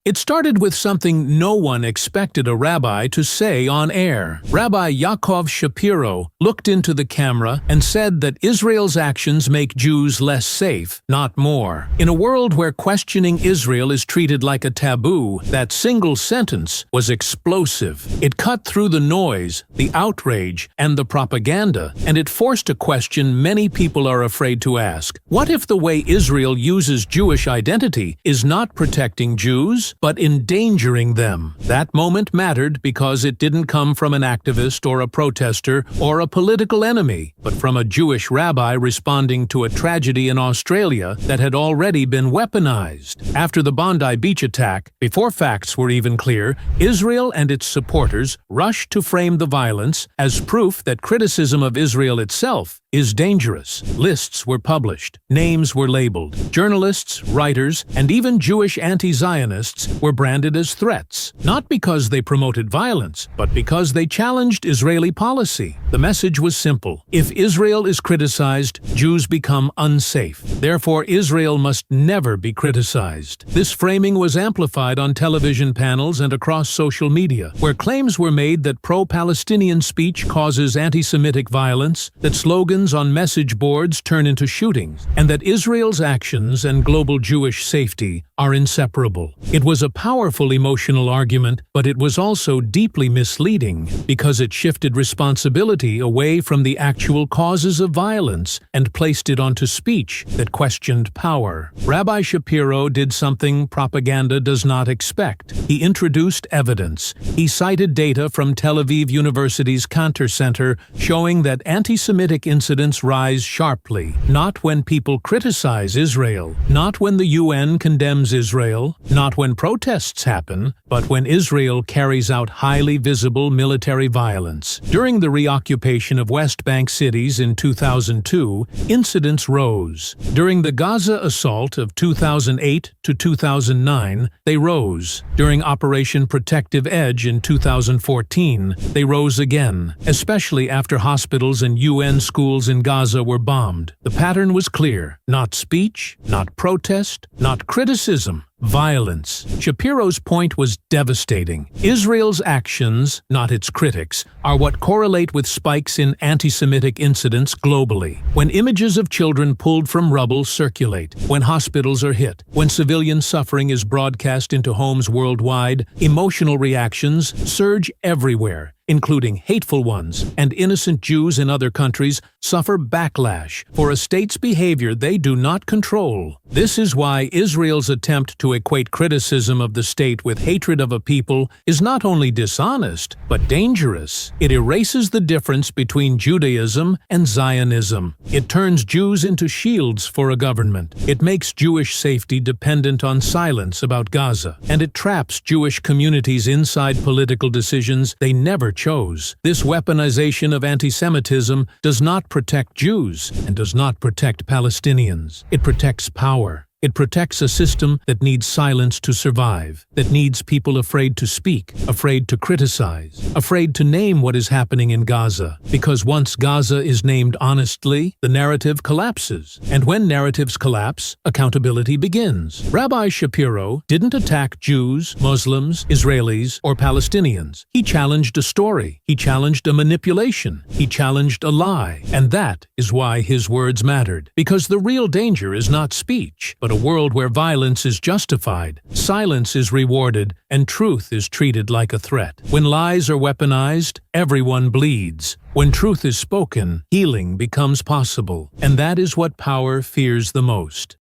It started with something no one expected a rabbi to say on air. Rabbi Yaakov Shapiro looked into the camera and said that Israel's actions make Jews less safe, not more. In a world where questioning Israel is treated like a taboo, that single sentence was explosive. It cut through the noise, the outrage, and the propaganda, and it forced a question many people are afraid to ask. What if the way Israel uses Jewish identity is not protecting Jews, but endangering them? That moment mattered because it didn't come from an activist or a protester or a political enemy, but from a Jewish rabbi responding to a tragedy in Australia that had already been weaponized. After the Bondi beach attack, before facts were even clear, Israel and its supporters rushed to frame the violence as proof that criticism of Israel itself is dangerous. Lists were published, names were labeled, journalists, writers, and even Jewish anti-Zionists were branded as threats, not because they promoted violence, but because they challenged Israeli policy. The message was simple: if Israel is criticized, Jews become unsafe. Therefore, Israel must never be criticized. This framing was amplified on television panels and across social media, where claims were made that pro-Palestinian speech causes anti-Semitic violence, that slogans on message boards turn into shootings, and that Israel's actions and global Jewish safety are inseparable. It was a powerful emotional argument, but it was also deeply misleading because it shifted responsibility away from the actual causes of violence and placed it onto speech that questioned power. Rabbi Shapiro did something propaganda does not expect. He introduced evidence. He cited data from Tel Aviv University's Kantor Center showing that anti-Semitic incidents rise sharply, not when people criticize Israel, not when the UN condemns Israel, not when protests happen, but when Israel carries out highly visible military violence. During the reoccupation of West Bank cities in 2002, incidents rose. During the Gaza assault of 2008 to 2009, they rose. During Operation Protective Edge in 2014, they rose again, especially after hospitals and UN schools in Gaza were bombed. The pattern was clear: not speech, not protest, not criticism, violence. Shapiro's point was devastating. Israel's actions, not its critics, are what correlate with spikes in anti-Semitic incidents globally. When images of children pulled from rubble circulate, when hospitals are hit, when civilian suffering is broadcast into homes worldwide, emotional reactions surge everywhere, including hateful ones, and innocent Jews in other countries suffer backlash for a state's behavior they do not control. This is why Israel's attempt to equate criticism of the state with hatred of a people is not only dishonest, but dangerous. It erases the difference between Judaism and Zionism. It turns Jews into shields for a government. It makes Jewish safety dependent on silence about Gaza, and it traps Jewish communities inside political decisions they never chose. This weaponization of antisemitism does not protect Jews and does not protect Palestinians. It protects power. It protects a system that needs silence to survive, that needs people afraid to speak, afraid to criticize, afraid to name what is happening in Gaza. Because once Gaza is named honestly, the narrative collapses. And when narratives collapse, accountability begins. Rabbi Shapiro didn't attack Jews, Muslims, Israelis, or Palestinians. He challenged a story. He challenged a manipulation. He challenged a lie. And that is why his words mattered. Because the real danger is not speech, but a world where violence is justified, silence is rewarded, and truth is treated like a threat. When lies are weaponized, everyone bleeds. When truth is spoken, healing becomes possible. And that is what power fears the most.